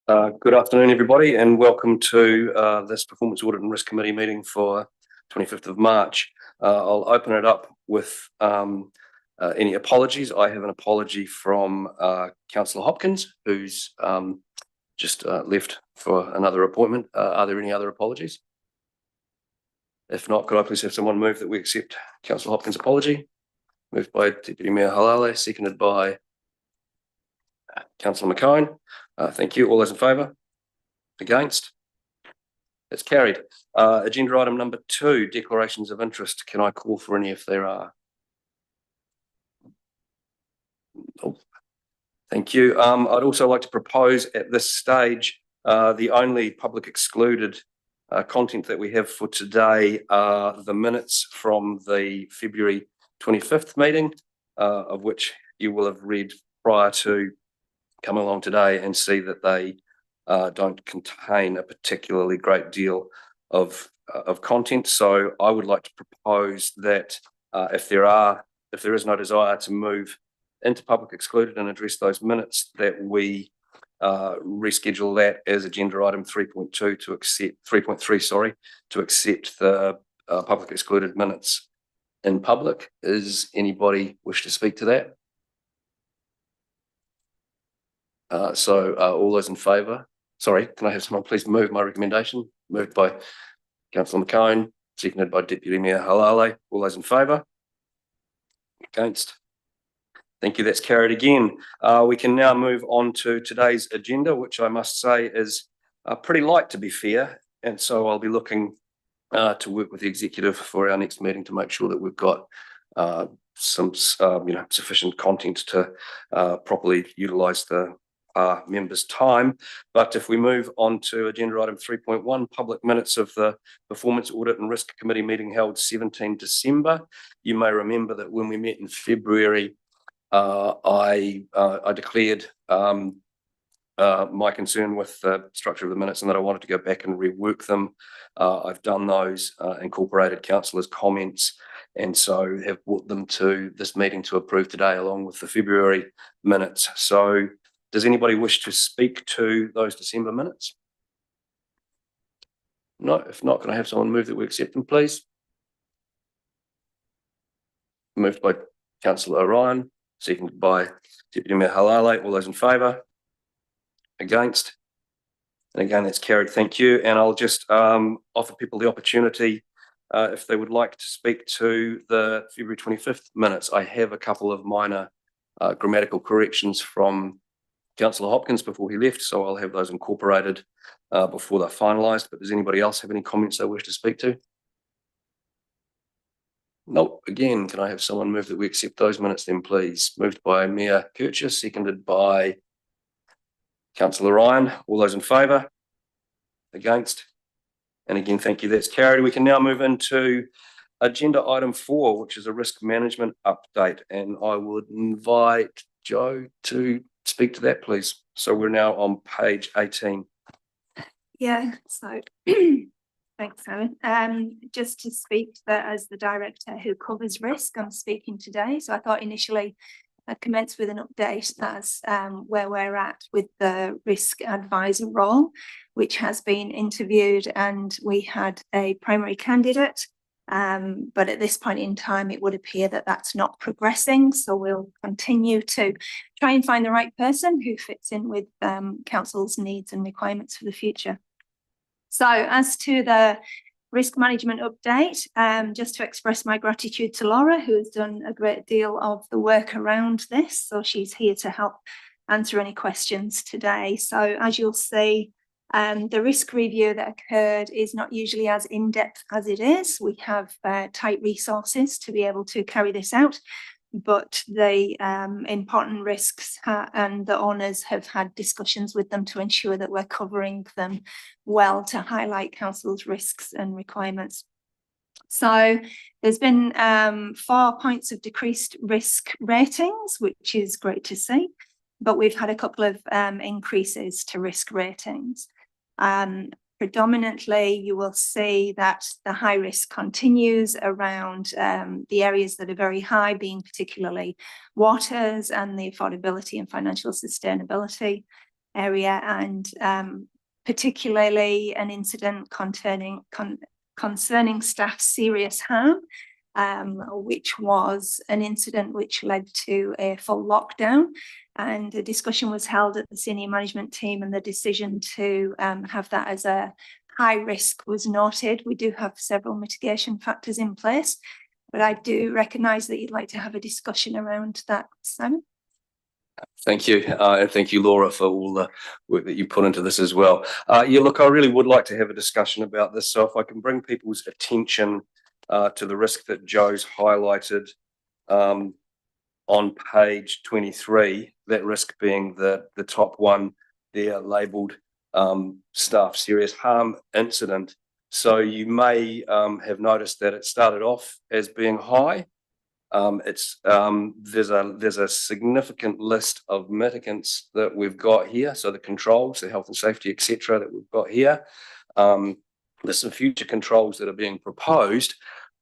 Good afternoon, everybody, and welcome to this Performance Audit and Risk Committee meeting for 25th of March. I'll open it up with any apologies. I have an apology from Councillor Hopkins, who's just left for another appointment. Are there any other apologies? If not, could I please have someone move that we accept Councillor Hopkins' apology? Moved by Deputy Mayor Halale, seconded by Councillor McKine. Thank you. All those in favour? Against? It's carried. Agenda item number 2, declarations of interest. Can I call for any if there are? Oh, thank you. I'd also like to propose at this stage the only public excluded content that we have for today are the minutes from the February 25th meeting, of which you will have read prior to coming along today and see that they don't contain a particularly great deal of content. So I would like to propose that if there is no desire to move into public excluded and address those minutes, that we reschedule that as agenda item 3.2 to accept 3.3, sorry, to accept the public excluded minutes in public. Is anybody wish to speak to that? All those in favour? Sorry, can I have someone please move my recommendation? Moved by Councillor McKine, seconded by Deputy Mayor Halale. All those in favour? Against? Thank you, that's carried again. We can now move on to today's agenda, which I must say is pretty light, to be fair. And so I'll be looking to work with the executive for our next meeting to make sure that we've got some sufficient content to properly utilise the members' time. But if we move on to agenda item 3.1, public minutes of the Performance Audit and Risk Committee meeting held 17 December. You may remember that when we met in February, I declared my concern with the structure of the minutes and that I wanted to go back and rework them. I've done those, incorporated councillors' comments, and so have brought them to this meeting to approve today along with the February minutes. So does anybody wish to speak to those December minutes? No, if not, can I have someone move that we accept them, please? Moved by Councillor Orion, seconded by Deputy Mayor Halale. All those in favour? Against? And again, that's carried. Thank you. And I'll just offer people the opportunity if they would like to speak to the February 25th minutes. I have a couple of minor grammatical corrections from Councillor Hopkins before he left, so I'll have those incorporated before they're finalised. But does anybody else have any comments they wish to speak to? Nope. Again, can I have someone move that we accept those minutes then, please? Moved by Mayor Kircher, seconded by Councillor Ryan. All those in favour? Against? And again, thank you. That's carried. We can now move into agenda item 4, which is a risk management update. And I would invite Joe to speak to that, please. So we're now on page 18. Yeah, so thanks, Simon. Just to speak to that as the director who covers risk, I'm speaking today. So I thought initially I'd commence with an update. That's where we're at with the risk advisor role, which has been interviewed, and we had a primary candidate. But at this point in time, it would appear that that's not progressing. So we'll continue to try and find the right person who fits in with council's needs and requirements for the future. So as to the risk management update, just to express my gratitude to Laura, who has done a great deal of the work around this. So she's here to help answer any questions today. So as you'll see, the risk review that occurred is not usually as in-depth as it is. We have tight resources to be able to carry this out, but the important risks and the owners have had discussions with them to ensure that we're covering them well to highlight council's risks and requirements. So there's been 4 points of decreased risk ratings, which is great to see, but we've had a couple of increases to risk ratings. Predominantly, you will see that the high risk continues around the areas that are very high, being particularly waters and the affordability and financial sustainability. area, and particularly an incident concerning staff serious harm, which was an incident which led to a full lockdown. And a discussion was held at the senior management team, and the decision to have that as a high risk was noted. We do have several mitigation factors in place, but I do recognise that you'd like to have a discussion around that, Simon. Thank you, and thank you, Laura, for all the work that you put into this as well. Yeah, look, I really would like to have a discussion about this. So if I can bring people's attention to the risk that Joe's highlighted on page 23, that risk being the top one there labelled staff serious harm incident. So you may have noticed that it started off as being high. There's a significant list of mitigants that we've got here. So the controls, the health and safety, etc., that we've got here. There's some future controls that are being proposed,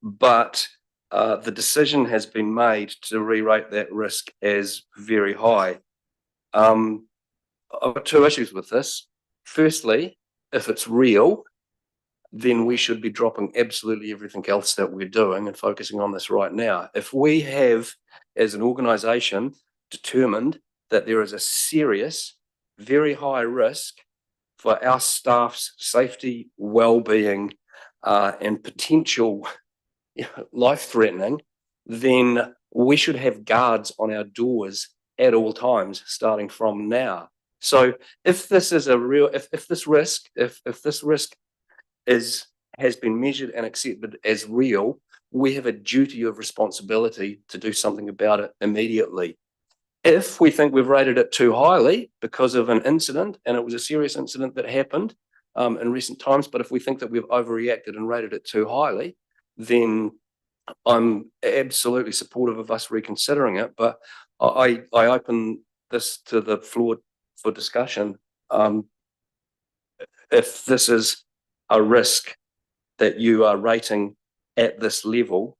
but the decision has been made to re-rate that risk as very high. I've got two issues with this. Firstly, if it's real, then we should be dropping absolutely everything else that we're doing and focusing on this right now. If we have, as an organisation, determined that there is a serious, very high risk for our staff's safety, well-being, and potential life-threatening, then we should have guards on our doors at all times, starting from now. So if this is a real, if this risk has been measured and accepted as real, we have a duty of responsibility to do something about it immediately. If we think we've rated it too highly because of an incident, and it was a serious incident that happened in recent times, but if we think that we've overreacted and rated it too highly, then I'm absolutely supportive of us reconsidering it. But I open this to the floor for discussion. If this is a risk that you are rating at this level,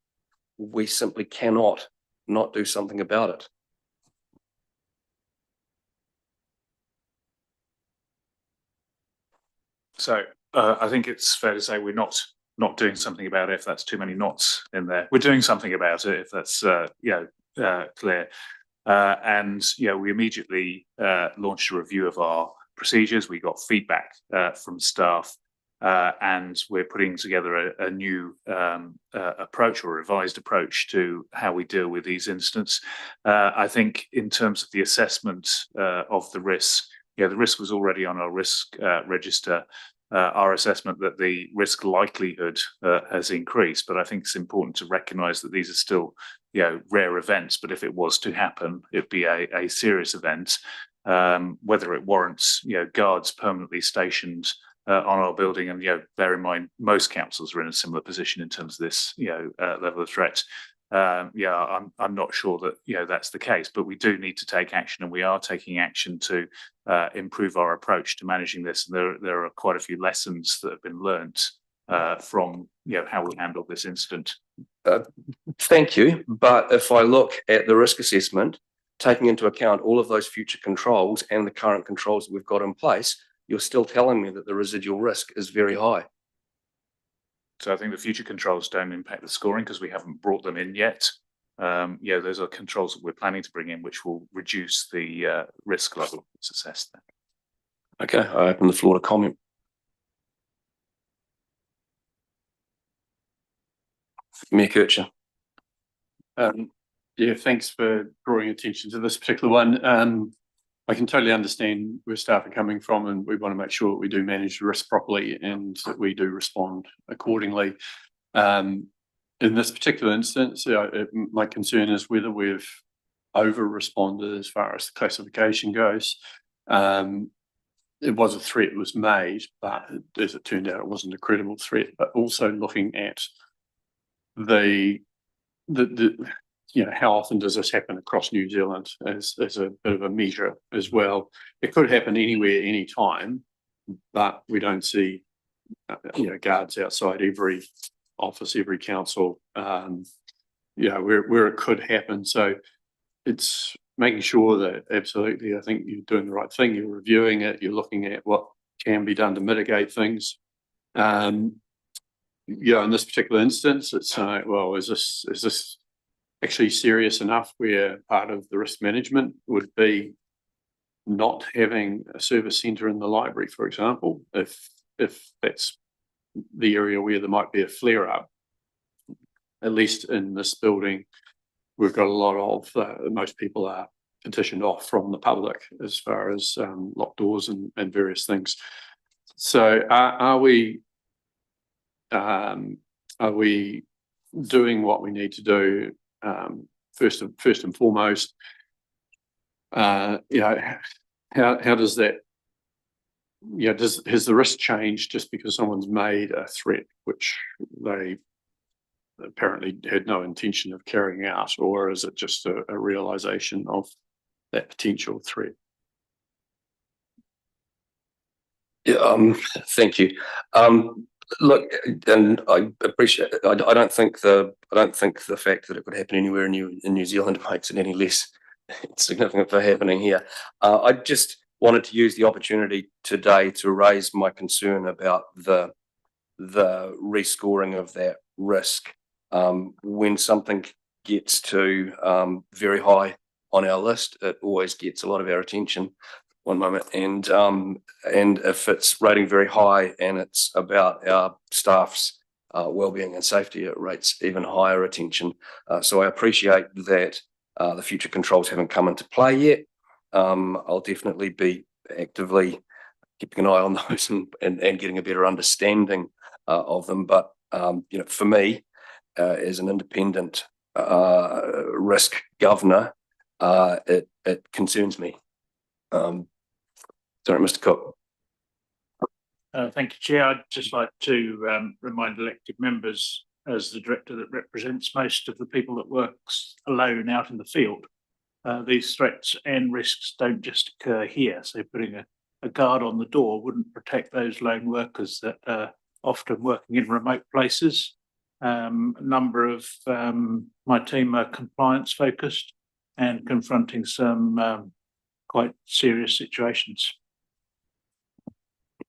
we simply cannot not do something about it. So I think it's fair to say we're not doing something about it if that's too many knots in there. We're doing something about it if that's clear. And we immediately launched a review of our procedures. We got feedback from staff, and we're putting together a new approach, or a revised approach, to how we deal with these incidents. I think in terms of the assessment of the risk, the risk was already on our risk register. Our assessment that the risk likelihood has increased, but I think it's important to recognise that these are still, rare events. But if it was to happen, it'd be a serious event. Whether it warrants, guards permanently stationed on our building, and bear in mind most councils are in a similar position in terms of this, level of threat. I'm not sure that that's the case, but we do need to take action, and we are taking action to improve our approach to managing this. And there are quite a few lessons that have been learnt from how we handled this incident. Thank you. But if I look at the risk assessment, taking into account all of those future controls and the current controls that we've got in place, you're still telling me that the residual risk is very high. So I think the future controls don't impact the scoring because we haven't brought them in yet. Those are controls that we're planning to bring in, which will reduce the risk level that's assessed there. Okay, I open the floor to comment. Mayor Kircher. Thanks for drawing attention to this particular one. I can totally understand where staff are coming from, and we want to make sure that we do manage the risk properly and that we do respond accordingly. In this particular instance, my concern is whether we've over-responded as far as the classification goes. It was a threat that was made, but as it turned out, it wasn't a credible threat. But also looking at how often does this happen across New Zealand as a bit of a measure as well. It could happen anywhere, anytime, but we don't see, guards outside every office, every council, where it could happen. So it's making sure that absolutely, I think you're doing the right thing. You're reviewing it. You're looking at what can be done to mitigate things. In this particular instance, it's well, is this actually serious enough where part of the risk management would be not having a service centre in the library, for example, if that's the area where there might be a flare up. At least in this building, we've got a lot of most people are petitioned off from the public as far as locked doors and various things. So are we doing what we need to do first and foremost? How does that? Has the risk changed just because someone's made a threat which they apparently had no intention of carrying out, or is it just a realization of that potential threat? Yeah, thank you. Look, and I appreciate. I don't think the fact that it could happen anywhere in New Zealand makes it any less significant for happening here. I just wanted to use the opportunity today to raise my concern about the rescoring of that risk. When something gets to very high on our list, it always gets a lot of our attention. One moment, and if it's rating very high and it's about our staff's well-being and safety, it rates even higher attention. So I appreciate that the future controls haven't come into play yet. I'll definitely be actively keeping an eye on those and getting a better understanding of them. But for me, as an independent risk governor, it concerns me. Sorry, Mr. Cook. Thank you, Chair. I'd just like to remind elected members, as the director that represents most of the people that works alone out in the field, these threats and risks don't just occur here. So putting a guard on the door wouldn't protect those lone workers that are often working in remote places. A number of my team are compliance focused and confronting some quite serious situations.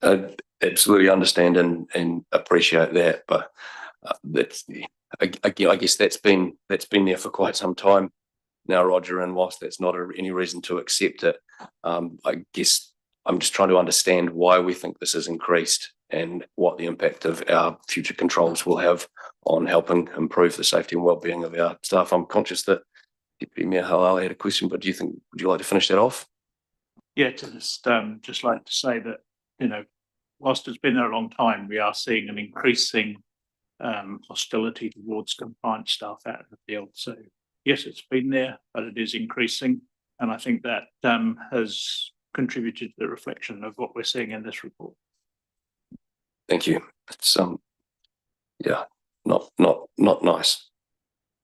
I absolutely understand and appreciate that, but I guess that's been there for quite some time now, Roger. And whilst that's not any reason to accept it, I guess I'm just trying to understand why we think this has increased and what the impact of our future controls will have on helping improve the safety and well-being of our staff. I'm conscious that Deputy Mayor Halali had a question, but would you like to finish that off? Yeah, just like to say that, whilst it's been there a long time, we are seeing an increasing hostility towards compliance staff out in the field. So yes, it's been there, but it is increasing. And I think that has contributed to the reflection of what we're seeing in this report. Thank you. It's not nice.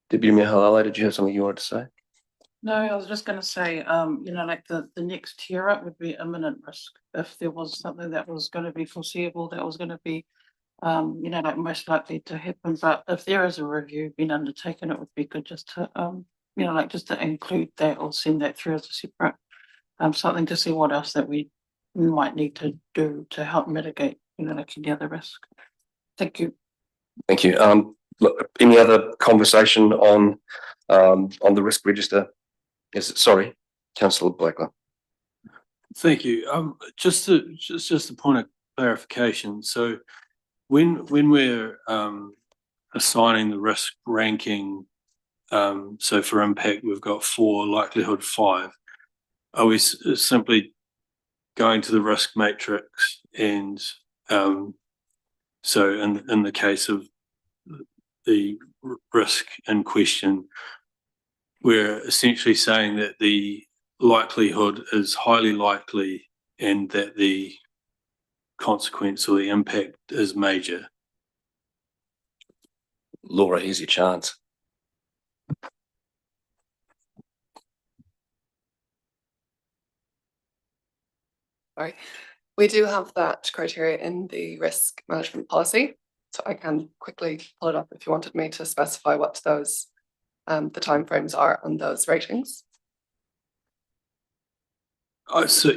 Deputy Mayor Halali, did you have something you wanted to say? No, I was just going to say, like the next tier up would be imminent risk. If there was something that was going to be foreseeable, that was going to be, like most likely to happen. But if there is a review being undertaken, it would be good just to, just to include that or send that through as a separate, something to see what else that we might need to do to help mitigate, like any other risk. Thank you. Thank you. Look, any other conversation on the risk register? Sorry, Councillor Blackler. Thank you. Just a point of clarification. So when we're assigning the risk ranking, so for impact we've got 4, likelihood 5. Are we simply going to the risk matrix and so in the case of the risk in question, we're essentially saying that the likelihood is highly likely and that the consequence or the impact is major? Laura, here's your chance. Sorry, we do have that criteria in the risk management policy, so I can quickly pull it up if you wanted me to specify what those the timeframes are on those ratings. So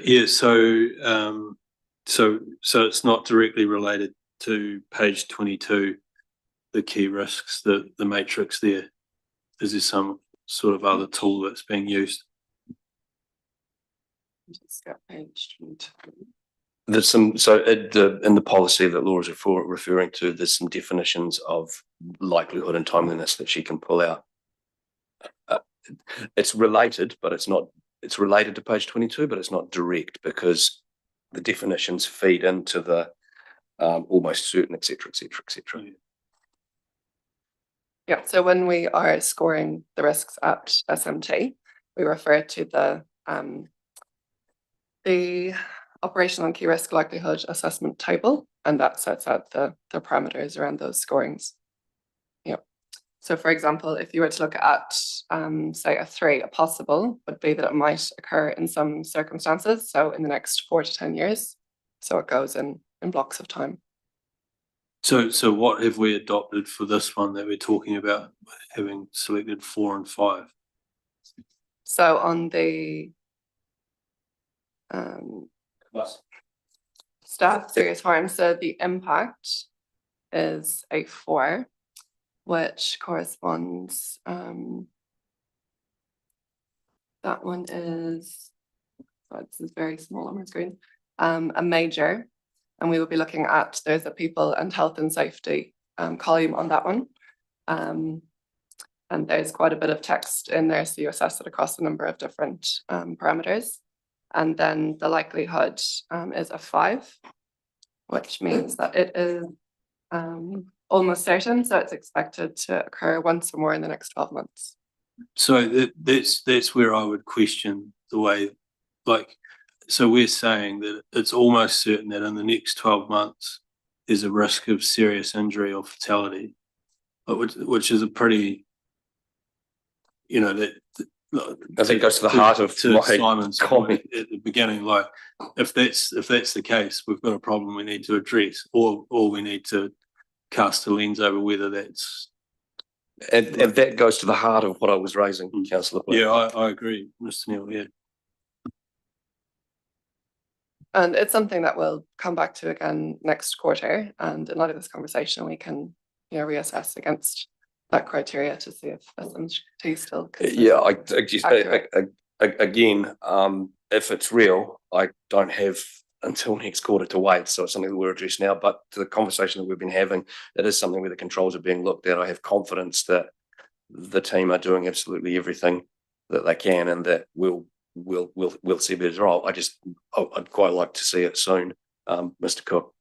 it's not directly related to page 22, the key risks, the matrix there. Is there some sort of other tool that's being used? Just got page 22. There's some, so in the policy that Laura's referring to, there's some definitions of likelihood and timeliness that she can pull out. It's related, but it's related to page 22, but it's not direct because the definitions feed into the almost certain, et cetera, et cetera, et cetera. Yeah, so when we are scoring the risks at SMT, we refer to the operational and key risk likelihood assessment table, and that sets out the parameters around those scorings. Yeah. So for example, if you were to look at say a 3, a possible would be that it might occur in some circumstances, so in the next 4 to 10 years. So it goes in blocks of time. So what have we adopted for this one that we're talking about, having selected 4 and 5? So on the staff serious harm, so the impact is a 4, which corresponds, that one is, so this is very small on my screen, a major, and we will be looking at, there's a people and health and safety column on that one. And there's quite a bit of text in there, so you assess it across a number of different parameters. And then the likelihood is a 5, which means that it is almost certain, so it's expected to occur once or more in the next 12 months. So that's where I would question the way, like, so we're saying that it's almost certain that in the next 12 months there's a risk of serious injury or fatality, which is a pretty, you know, that I think goes to the heart of my Simon's comment point at the beginning. Like, if that's the case, we've got a problem we need to address, or we need to cast a lens over whether that's. And that goes to the heart of what I was raising, Councillor. Yeah, I agree, Mr. Neal. Yeah. And it's something that we'll come back to again next quarter. And in light of this conversation, we can, you know, reassess against that criteria to see if SMT still. Yeah, again, if it's real, I don't have until next quarter to wait. So it's something that we're addressing now. But to the conversation that we've been having, it is something where the controls are being looked at. I have confidence that the team are doing absolutely everything that they can, and that we'll see the result. I'd quite like to see it soon, Mr. Cook.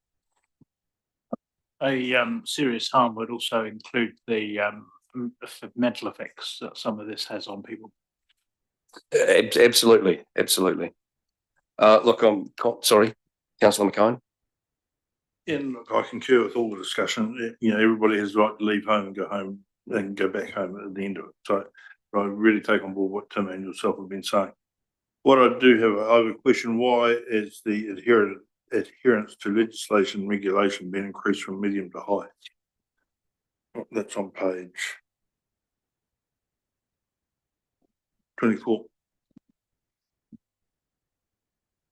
A serious harm would also include the mental effects that some of this has on people. Absolutely. Look, I'm sorry, Councillor McKone. Yeah, look, I concur with all the discussion. You know, everybody has the right to leave home and go back home at the end of it. So I really take on board what Tim and yourself have been saying. What I do have a question: why is the adherence to legislation and regulation being increased from medium to high? That's on page 24.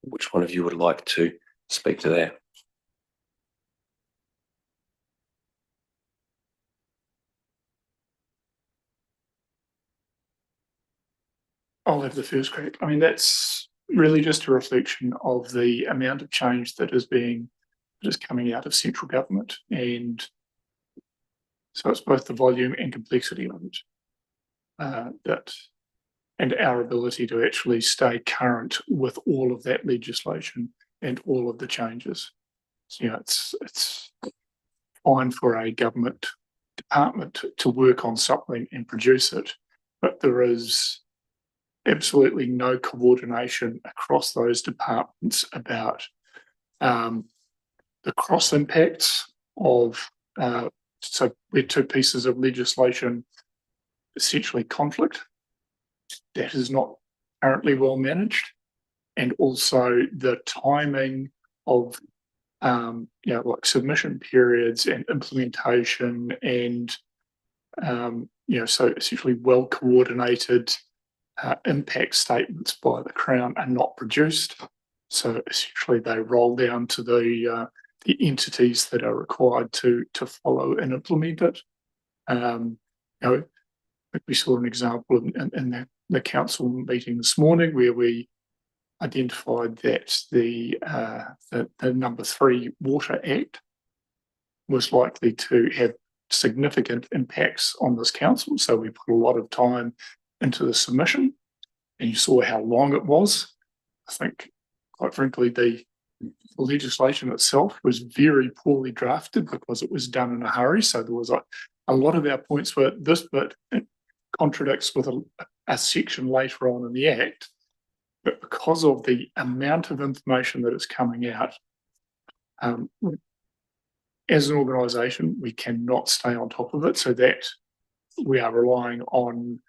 Which one of you would like to speak to that? I'll have the first crack. I mean, that's really just a reflection of the amount of change that is coming out of central government. And so it's both the volume and complexity of it, and our ability to actually stay current with all of that legislation and all of the changes. So, you know, it's fine for a government department to work on something and produce it, but there is absolutely no coordination across those departments about the cross impacts of, so we're 2 pieces of legislation essentially conflict. That is not currently well managed, and also the timing of you know, like submission periods and implementation, and you know, so essentially well coordinated impact statements by the Crown are not produced. So essentially they roll down to the entities that are required to follow and implement it. You know, we saw an example in the council meeting this morning where we identified that the number 3 Water Act was likely to have significant impacts on this council. So we put a lot of time into the submission, and you saw how long it was. I think, quite frankly, the legislation itself was very poorly drafted because it was done in a hurry. So there was a lot of our points were this, but it contradicts with a section later on in the Act. But because of the amount of information that is coming out, as an organisation, we cannot stay on top of it, so that we are relying on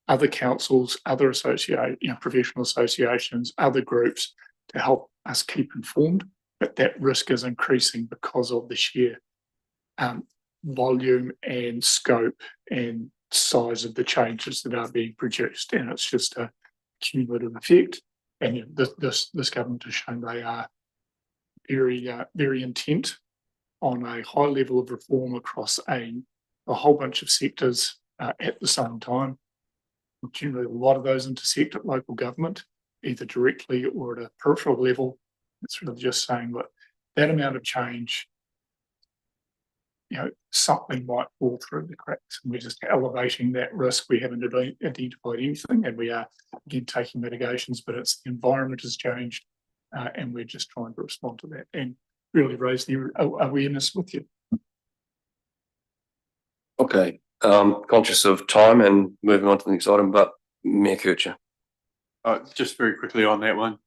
other councils, other professional associations, other groups to help us keep informed. But that risk is increasing because of the sheer volume and scope and size of the changes that are being produced, and it's just a cumulative effect. And this government has shown they are very intent on a high level of reform across a whole bunch of sectors at the same time. Generally, a lot of those intersect at local government, either directly or at a peripheral level. It's really just saying that that amount of change, something might fall through the cracks, and we're just elevating that risk. We haven't identified anything, and we are again taking mitigations, but it's the environment has changed, and we're just trying to respond to that and really raise the awareness with you. Okay, conscious of time and moving on to the next item, but Mayor Kircher. Just very quickly on that one.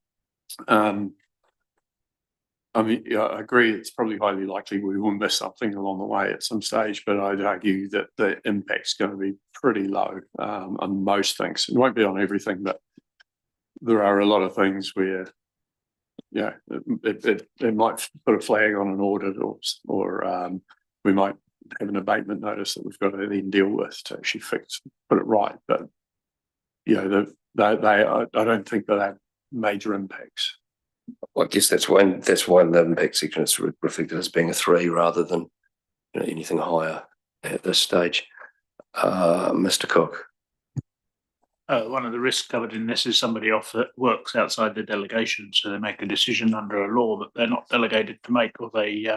I mean, yeah, I agree. It's probably highly likely we will miss something along the way at some stage, but I'd argue that the impact's going to be pretty low on most things. It won't be on everything, but there are a lot of things where, it might put a flag on an audit, or we might have an abatement notice that we've got to then deal with to actually put it right. But I don't think that have major impacts. Well, I guess that's why the impact section is reflected as being a 3 rather than anything higher at this stage. Mr. Cook. One of the risks covered in this is somebody that works outside the delegation, so they make a decision under a law that they're not delegated to make, or they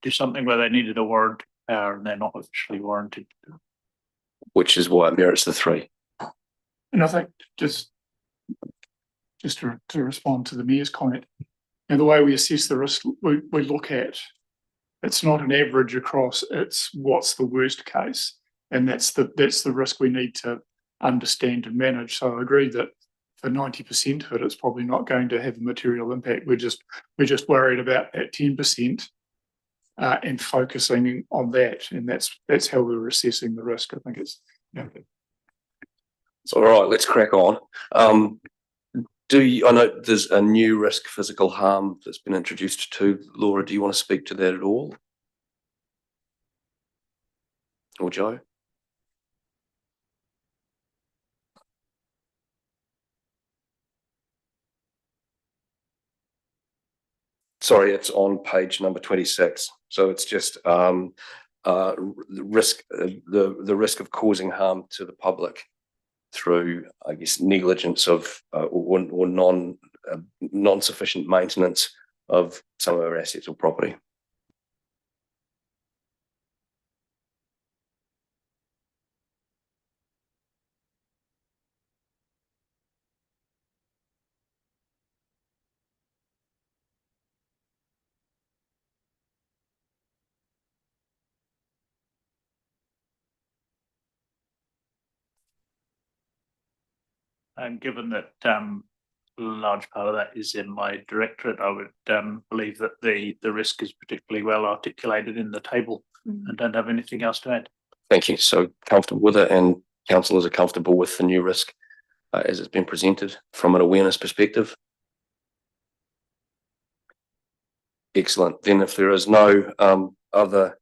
do something where they needed a warranted power and they're not actually warranted. Which is why it merits the 3. And I think just to respond to the Mayor's comment, and the way we assess the risk, we look at, it's not an average across, it's what's the worst case, and that's the risk we need to understand and manage. So I agree that for 90% of it, it's probably not going to have a material impact. We're just worried about that 10% and focusing on that, and that's how we're assessing the risk. I think it's all right. Let's crack on. I know there's a new risk, physical harm, that's been introduced too. Laura, do you want to speak to that at all? Or Joe? Sorry, it's on page number 26. So it's just the risk of causing harm to the public through, I guess, negligence of or non-sufficient maintenance of some of our assets or property. And given that a large part of that is in my directorate, I would believe that the risk is particularly well articulated in the table, and don't have anything else to add. Thank you. So comfortable with it, and councillors are comfortable with the new risk as it's been presented from an awareness perspective. Excellent. Then if there is no other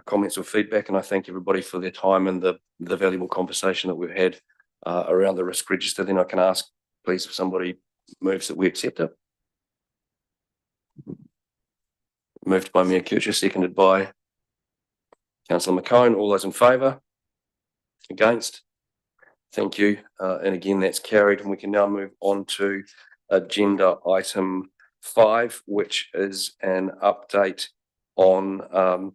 comments or feedback, and I thank everybody for their time and the valuable conversation that we've had around the risk register, then I can ask, please, if somebody moves that we accept it. Moved by Mayor Kircher, seconded by Councillor McCone. All those in favour? Against? Thank you. And again, that's carried, and we can now move on to agenda item 5, which is an update on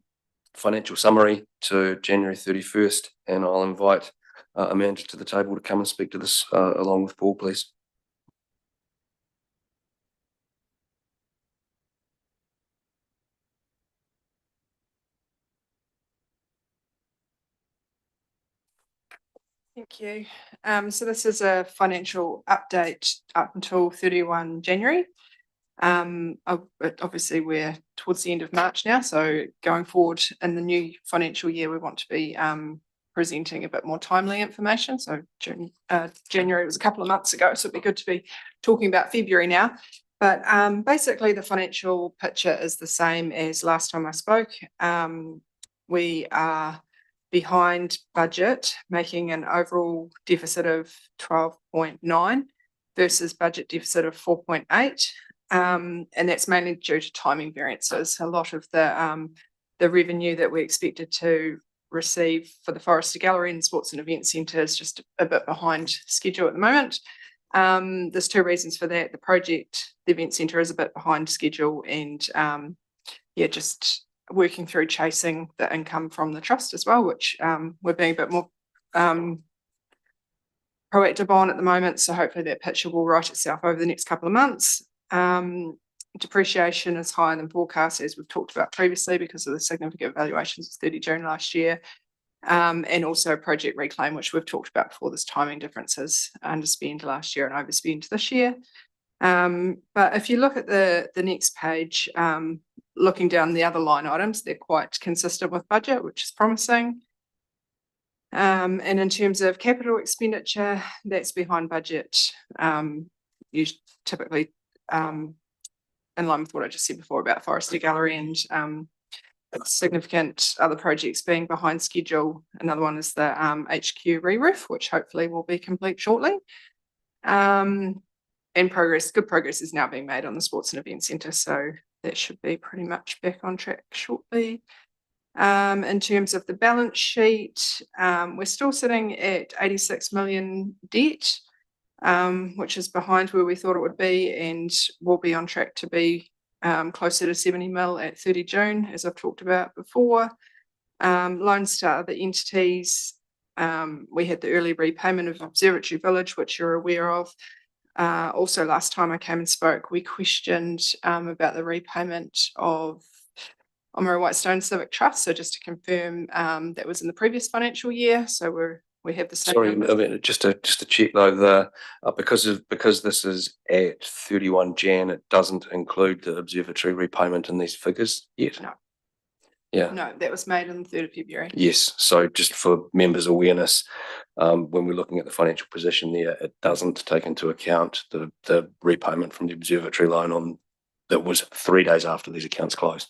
financial summary to January 31st. And I'll invite Amanda to the table to come and speak to this along with Paul, please. Thank you. So this is a financial update up until 31 January. But obviously we're towards the end of March now, so going forward in the new financial year, we want to be presenting a bit more timely information. So January was a couple of months ago, so it'd be good to be talking about February now. But basically the financial picture is the same as last time I spoke. We are behind budget, making an overall deficit of 12.9 versus budget deficit of 4.8. And that's mainly due to timing variances. A lot of the revenue that we expected to receive for the Forester Gallery and Sports and Event Centre is just a bit behind schedule at the moment. There's 2 reasons for that. The Event Centre is a bit behind schedule, and just working through chasing the income from the trust as well, which we're being a bit more proactive on at the moment. So hopefully that picture will right itself over the next couple of months. Depreciation is higher than forecast, as we've talked about previously, because of the significant valuations of 30 June last year. And also Project Reclaim, which we've talked about before. There's timing differences, underspend last year and overspend this year. But if you look at the next page, looking down the other line items, they're quite consistent with budget, which is promising. And in terms of capital expenditure, that's behind budget. You typically in line with what I just said before about Forester Gallery and significant other projects being behind schedule. Another one is the HQ re-roof, which hopefully will be complete shortly. And good progress is now being made on the Sports and Event Centre, so that should be pretty much back on track shortly. In terms of the balance sheet, we're still sitting at 86 million debt, which is behind where we thought it would be, and we'll be on track to be closer to 70 mil at 30 June, as I've talked about before. Loans to other entities, we had the early repayment of Observatory Village, which you're aware of. Also, last time I came and spoke, we questioned about the repayment of Omara Whitestone Civic Trust. So just to confirm, that was in the previous financial year. So we have the same. Sorry, I mean, just to check though, because this is at 31 Jan, it doesn't include the observatory repayment in these figures yet. No. Yeah. No, that was made on the 3rd of February. Yes. So just for members' awareness, when we're looking at the financial position there, it doesn't take into account the repayment from the observatory loan that was 3 days after these accounts closed.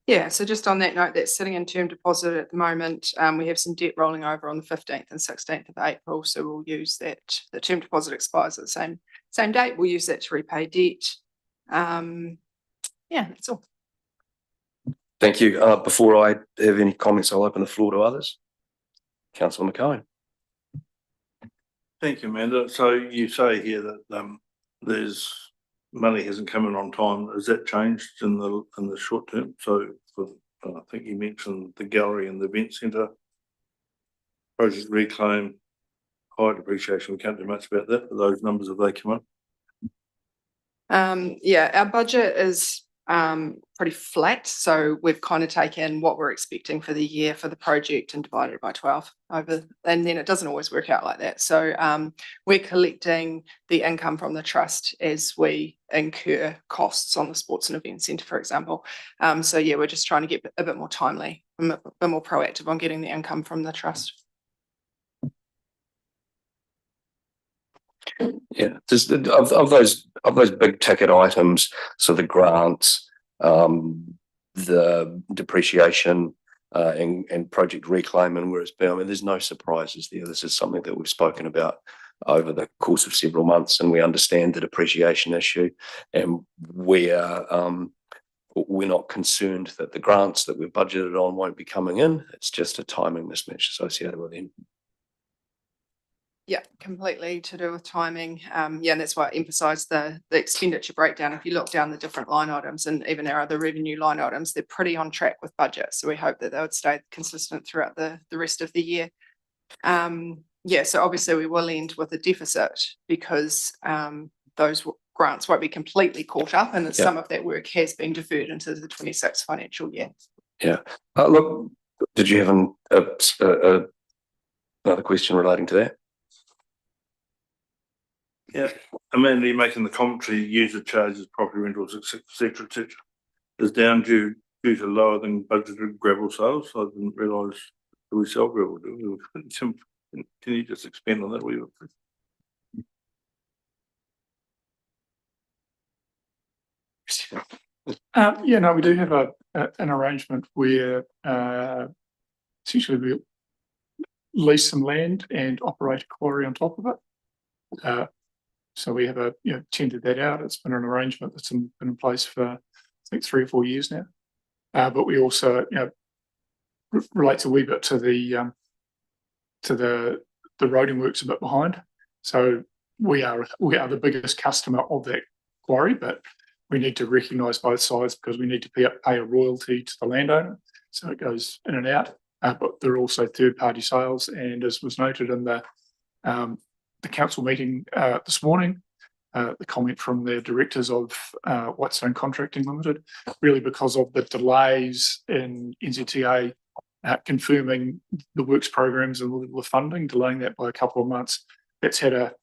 Yeah, so just on that note, that's sitting in term deposit at the moment. We have some debt rolling over on the 15th and 16th of April, so we'll use that. The term deposit expires at the same date. We'll use that to repay debt. Yeah, that's all. Thank you. Before I have any comments, I'll open the floor to others. Councillor McCone. Thank you, Amanda. So you say here that there's money hasn't come in on time. Has that changed in the short term? So I think you mentioned the gallery and the event centre, Project Reclaim, high depreciation. We can't do much about that, but those numbers, have they come up? Yeah, our budget is pretty flat. So we've kind of taken what we're expecting for the year for the project and divided it by 12 over, and then it doesn't always work out like that. So we're collecting the income from the trust as we incur costs on the Sports and Event Centre, for example. So yeah, we're just trying to get a bit more timely, a bit more proactive on getting the income from the trust. Yeah, just of those big ticket items, so the grants, the depreciation, and Project Reclaim and where it's been. I mean, there's no surprises there. This is something that we've spoken about over the course of several months, and we understand the depreciation issue, and we're not concerned that the grants that we've budgeted on won't be coming in. It's just a timing mismatch associated with them. Yeah, completely to do with timing. Yeah, and that's why I emphasised the expenditure breakdown. If you look down the different line items and even our other revenue line items, they're pretty on track with budget. So we hope that they would stay consistent throughout the rest of the year. Yeah, so obviously we will end with a deficit because those grants won't be completely caught up, and some of that work has been deferred into the 26 financial year. Yeah. Look, did you have another question relating to that? Yeah, Amanda, you're making the commentary, user charges, property rentals, et cetera, is down due to lower than budgeted gravel sales. I didn't realise that we sell gravel. Can you just expand on that a wee bit, please? Yeah, no, we do have an arrangement where essentially we lease some land and operate a quarry on top of it. So we have tendered that out. It's been an arrangement that's been in place for I think 3 or 4 years now. But we also relates a wee bit to the roading works a bit behind. So we are the biggest customer of that quarry, but we need to recognise both sides because we need to pay a royalty to the landowner. So it goes in and out. But there are also third-party sales, and as was noted in the council meeting this morning, the comment from the directors of Whitestone Contracting Limited, really because of the delays in NZTA confirming the works programs and the level of funding, delaying that by a couple of months, that's had a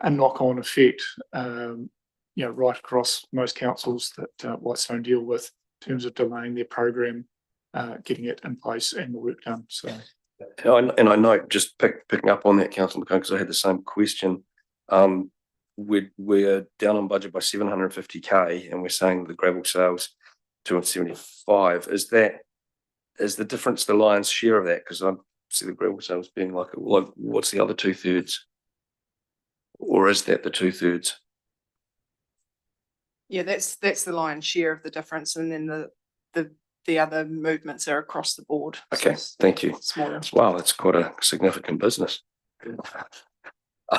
knock-on effect, right across most councils that Whitestone deal with in terms of delaying their program, getting it in place and the work done. So. And I know, just picking up on that, Councillor McCone, because I had the same question. We're down on budget by 750k, and we're saying the gravel sales 275. Is the difference the lion's share of that? Because I see the gravel sales being like what's the other 2/3, or is that the 2/3? Yeah, that's the lion's share of the difference, and then the other movements are across the board. Okay, so thank you. Smaller. Wow, that's quite a significant business.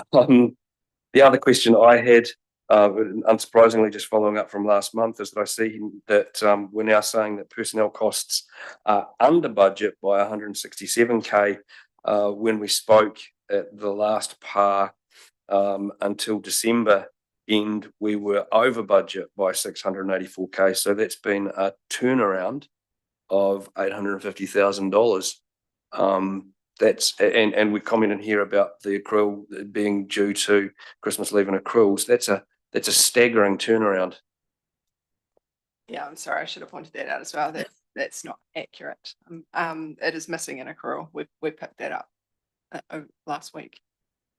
The other question I had, unsurprisingly, just following up from last month, is that I see that we're now saying that personnel costs are under budget by 167k. When we spoke at the last PAR until December end, we were over budget by 684k. So that's been a turnaround of $850,000. And we commented here about the accrual being due to Christmas leave and accruals. That's a staggering turnaround. Yeah, I'm sorry, I should have pointed that out as well. That's not accurate. It is missing an accrual. We picked that up last week.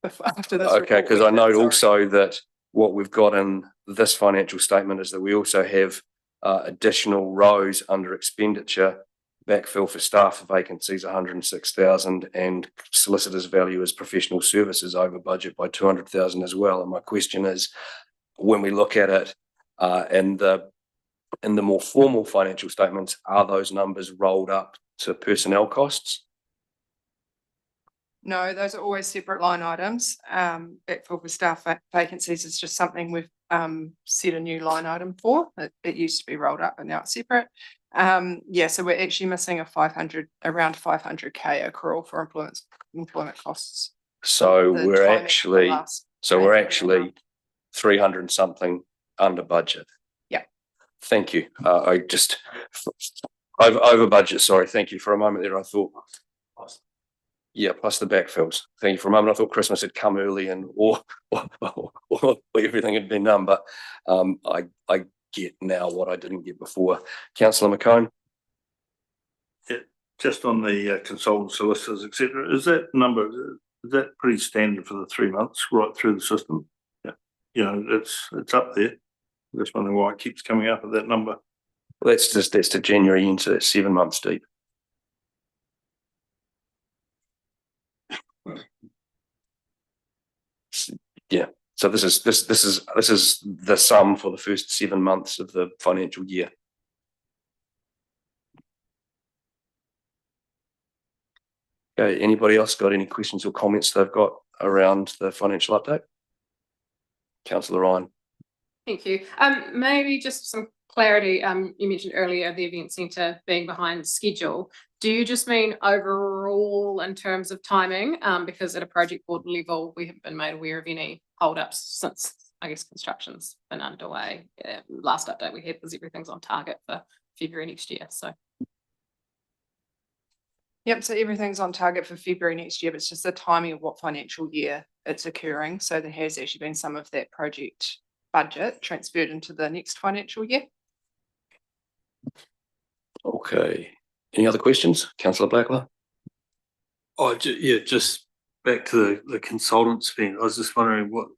After this. Okay, because I note also that what we've got in this financial statement is that we also have additional rows under expenditure, backfill for staff vacancies 106,000, and solicitors' value as professional services over budget by 200,000 as well. And my question is, when we look at it in the more formal financial statements, are those numbers rolled up to personnel costs? No, those are always separate line items. Backfill for staff vacancies is just something we've set a new line item for. It used to be rolled up, and now it's separate. Yeah, so we're actually missing around 500k accrual for employment costs. So we're actually 300 something under budget. Yeah. Thank you. I just over budget. Sorry. Thank you. For a moment there, I thought. Yeah, plus the backfills. Thank you. For a moment, I thought Christmas had come early and or everything had been done, but I get now what I didn't get before. Councillor McCone. Yeah, just on the consultant solicitors, etc. Is that number pretty standard for the 3 months right through the system? Yeah, it's up there. I'm just wondering why it keeps coming up at that number. Well, that's to January into 7 months deep. So this is the sum for the first 7 months of the financial year. Okay, anybody else got any questions or comments they've got around the financial update? Councillor Ryan. Thank you. Maybe just some clarity. You mentioned earlier the event centre being behind schedule. Do you just mean overall in terms of timing? Because at a project board level, we haven't been made aware of any hold-ups since, I guess, construction's been underway. Last update we had was everything's on target for February next year. So. Yep, so everything's on target for February next year, but it's just the timing of what financial year it's occurring. So there has actually been some of that project budget transferred into the next financial year. Okay. Any other questions? Councillor Blackler? Oh, yeah, just back to the consultant spend. I was just wondering what,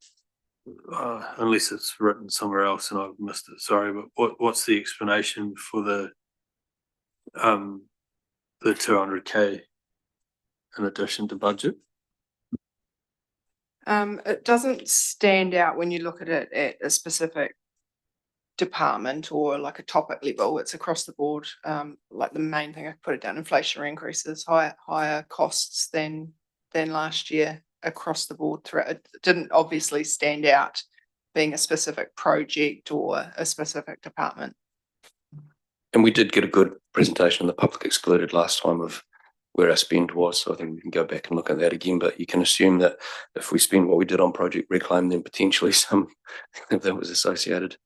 unless it's written somewhere else and I've missed it, sorry, but what's the explanation for the 200K in addition to budget? It doesn't stand out when you look at it at a specific department or like a topic level. It's across the board. Like the main thing I put it down, inflationary increases, higher costs than last year across the board throughout. It didn't obviously stand out being a specific project or a specific department. And we did get a good presentation on the public excluded last time of where our spend was. So I think we can go back and look at that again, but you can assume that if we spend what we did on Project Reclaim, then potentially some that was associated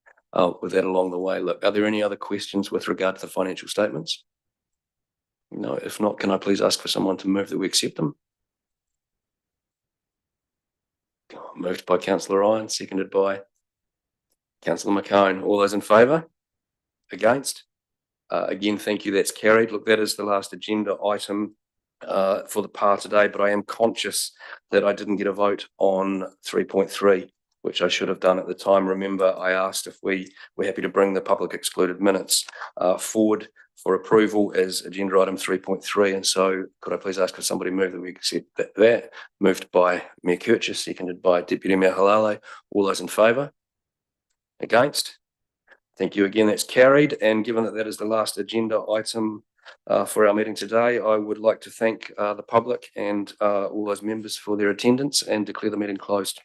with that along the way. Look, are there any other questions with regard to the financial statements? No, if not, can I please ask for someone to move that we accept them? Moved by Councillor Ryan, seconded by Councillor McCone. All those in favour? Against? Again, thank you, that's carried. Look, that is the last agenda item for the part today, but I am conscious that I didn't get a vote on 3.3, which I should have done at the time. Remember, I asked if we were happy to bring the public excluded minutes forward for approval as agenda item 3.3. And so could I please ask for somebody move that we accept that? Moved by Mayor Kircher, seconded by Deputy Mayor Halale. All those in favour? Against? Thank you again, that's carried. And given that that is the last agenda item for our meeting today, I would like to thank the public and all those members for their attendance and declare the meeting closed.